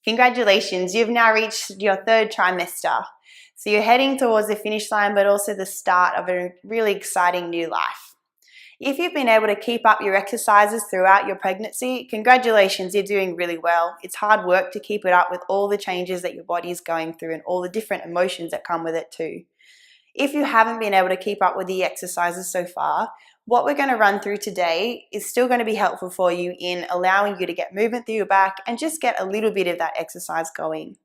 Congratulations, you've now reached your third trimester. So you're heading towards the finish line, but also the start of a really exciting new life. If you've been able to keep up your exercises throughout your pregnancy, congratulations, you're doing really well. It's hard work to keep it up with all the changes that your body is going through and all the different emotions that come with it too. If you haven't been able to keep up with the exercises so far, what we're going to run through today is still going to be helpful for you in allowing you to get movement through your back and just get a little bit of that exercise going.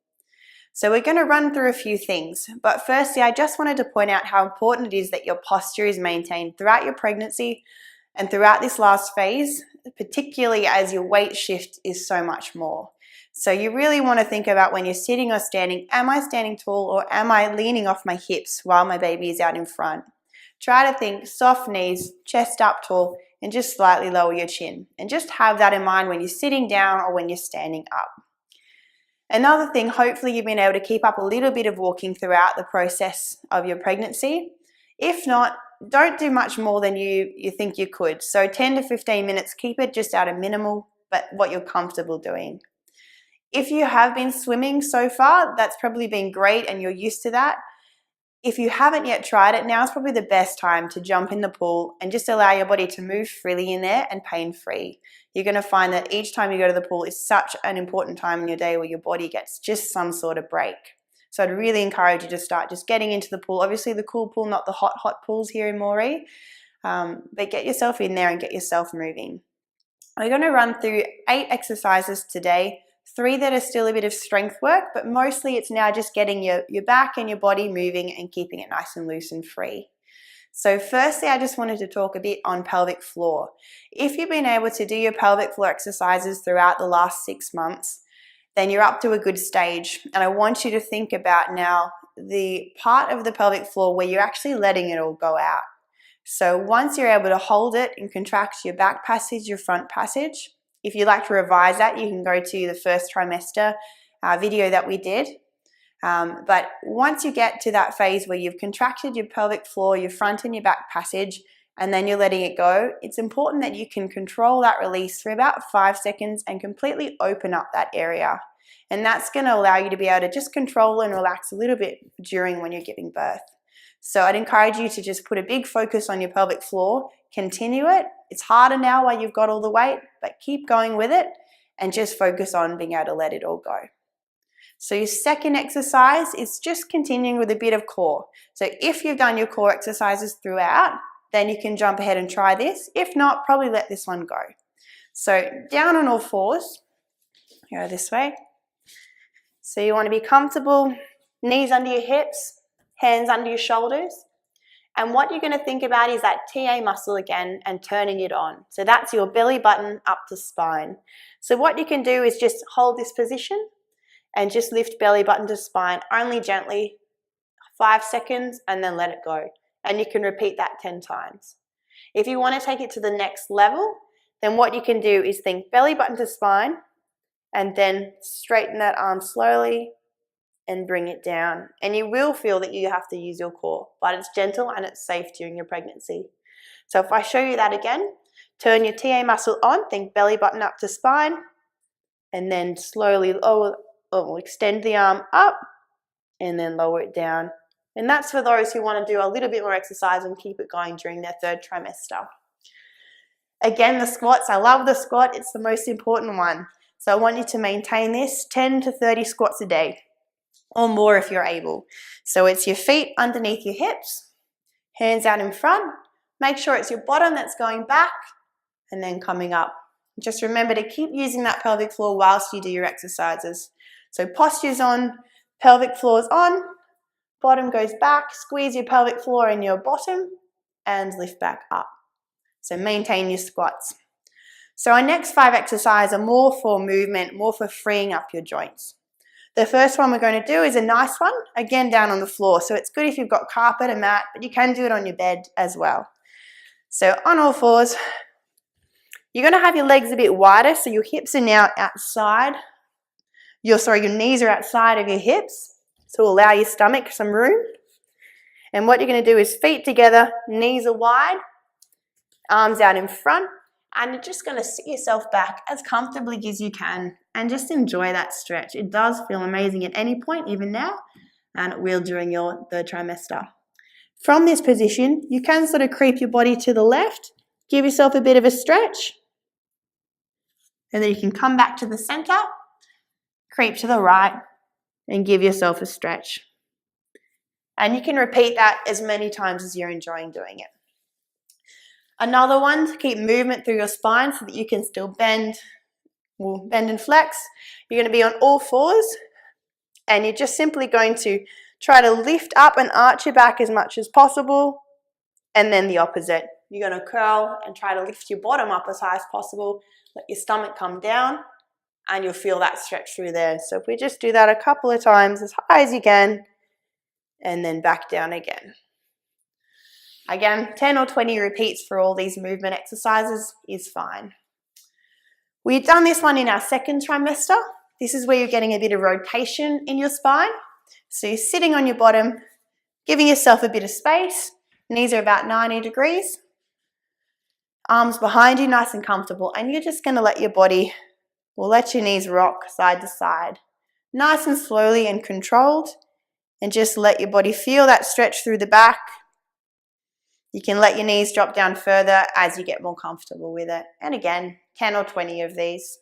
So we're going to run through a few things, but firstly, I just wanted to point out how important it is that your posture is maintained throughout your pregnancy and throughout this last phase, particularly as your weight shift is so much more. So you really want to think about when you're sitting or standing, am I standing tall or am I leaning off my hips while my baby is out in front? Try to think soft knees, chest up tall, and just slightly lower your chin. And just have that in mind when you're sitting down or when you're standing up. Another thing, hopefully you've been able to keep up a little bit of walking throughout the process of your pregnancy. If not, don't do much more than you think you could. So 10 to 15 minutes, keep it just at a minimal, but what you're comfortable doing. If you have been swimming so far, that's probably been great and you're used to that. If you haven't yet tried it, now is probably the best time to jump in the pool and just allow your body to move freely in there and pain-free. You're going to find that each time you go to the pool is such an important time in your day where your body gets just some sort of break. So I'd really encourage you to start just getting into the pool. Obviously the cool pool, not the hot pools here in Moree, but get yourself in there and get yourself moving. We're going to run through 8 exercises today. 3 that are still a bit of strength work, but mostly it's now just getting your back and your body moving and keeping it nice and loose and free. So firstly, I just wanted to talk a bit on pelvic floor. If you've been able to do your pelvic floor exercises throughout the last 6 months, then you're up to a good stage. And I want you to think about now the part of the pelvic floor where you're actually letting it all go out. So once you're able to hold it and contract your back passage, your front passage, if you'd like to revise that, you can go to the first trimester video that we did. But once you get to that phase where you've contracted your pelvic floor, your front and your back passage, and then you're letting it go, it's important that you can control that release for about 5 seconds and completely open up that area. And that's going to allow you to be able to just control and relax a little bit during when you're giving birth. So I'd encourage you to just put a big focus on your pelvic floor, continue it. It's harder now while you've got all the weight, but keep going with it and just focus on being able to let it all go. So your second exercise is just continuing with a bit of core. So if you've done your core exercises throughout, then you can jump ahead and try this. If not, probably let this one go. So down on all fours, go this way. So you want to be comfortable, knees under your hips, hands under your shoulders. And what you're going to think about is that TA muscle again and turning it on. So that's your belly button up to spine. So what you can do is just hold this position and just lift belly button to spine only gently, 5 seconds, and then let it go. And you can repeat that 10 times. If you want to take it to the next level, then what you can do is think belly button to spine and then straighten that arm slowly and bring it down. And you will feel that you have to use your core, but it's gentle and it's safe during your pregnancy. So if I show you that again, turn your TA muscle on, think belly button up to spine, and then slowly extend the arm up and then lower it down. And that's for those who want to do a little bit more exercise and keep it going during their third trimester. Again, the squats, I love the squat, it's the most important one. So I want you to maintain this 10 to 30 squats a day. Or more if you're able. So it's your feet underneath your hips, hands out in front. Make sure it's your bottom that's going back and then coming up. Just remember to keep using that pelvic floor whilst you do your exercises. So posture's on, pelvic floor's on, bottom goes back, squeeze your pelvic floor in your bottom and lift back up. So maintain your squats. So our next 5 exercises are more for movement, more for freeing up your joints. The first one we're going to do is a nice one, again down on the floor. So it's good if you've got carpet, a mat, but you can do it on your bed as well. So on all fours, you're going to have your legs a bit wider, so your hips are now outside. Your knees are outside of your hips, so allow your stomach some room. And what you're going to do is feet together, knees are wide, arms out in front, And you're just going to sit yourself back as comfortably as you can and just enjoy that stretch. It does feel amazing at any point, even now, and it will during your third trimester. From this position, you can sort of creep your body to the left, give yourself a bit of a stretch, and then you can come back to the center, creep to the right, and give yourself a stretch. And you can repeat that as many times as you're enjoying doing it. Another one to keep movement through your spine so that you can still bend and flex. You're going to be on all fours, and you're just simply going to try to lift up and arch your back as much as possible, and then the opposite. You're going to curl and try to lift your bottom up as high as possible, let your stomach come down, and you'll feel that stretch through there. So if we just do that a couple of times as high as you can, and then back down again. Again, 10 or 20 repeats for all these movement exercises is fine. We've done this one in our second trimester. This is where you're getting a bit of rotation in your spine. So you're sitting on your bottom, giving yourself a bit of space. Knees are about 90 degrees. Arms behind you, nice and comfortable. And you're just going to let your body, let your knees rock side to side. Nice and slowly and controlled. And just let your body feel that stretch through the back. You can let your knees drop down further as you get more comfortable with it. And again, 10 or 20 of these.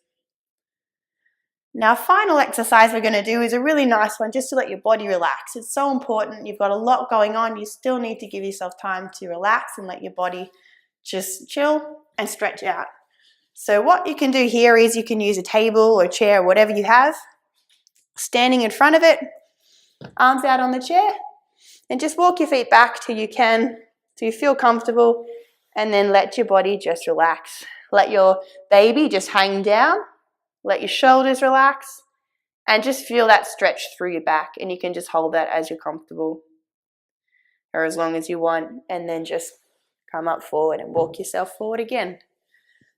Now, final exercise we're going to do is a really nice one just to let your body relax. It's so important. You've got a lot going on. You still need to give yourself time to relax and let your body just chill and stretch out. So what you can do here is you can use a table or chair, whatever you have, standing in front of it, arms out on the chair, and just walk your feet back till you feel comfortable, and then let your body just relax. Let your baby just hang down, let your shoulders relax, and just feel that stretch through your back. And you can just hold that as you're comfortable or as long as you want, and then just come up forward and walk yourself forward again.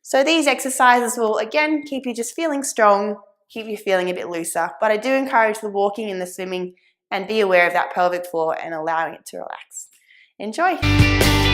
So these exercises will again keep you just feeling strong, keep you feeling a bit looser, but I do encourage the walking and the swimming, and be aware of that pelvic floor and allowing it to relax. Enjoy!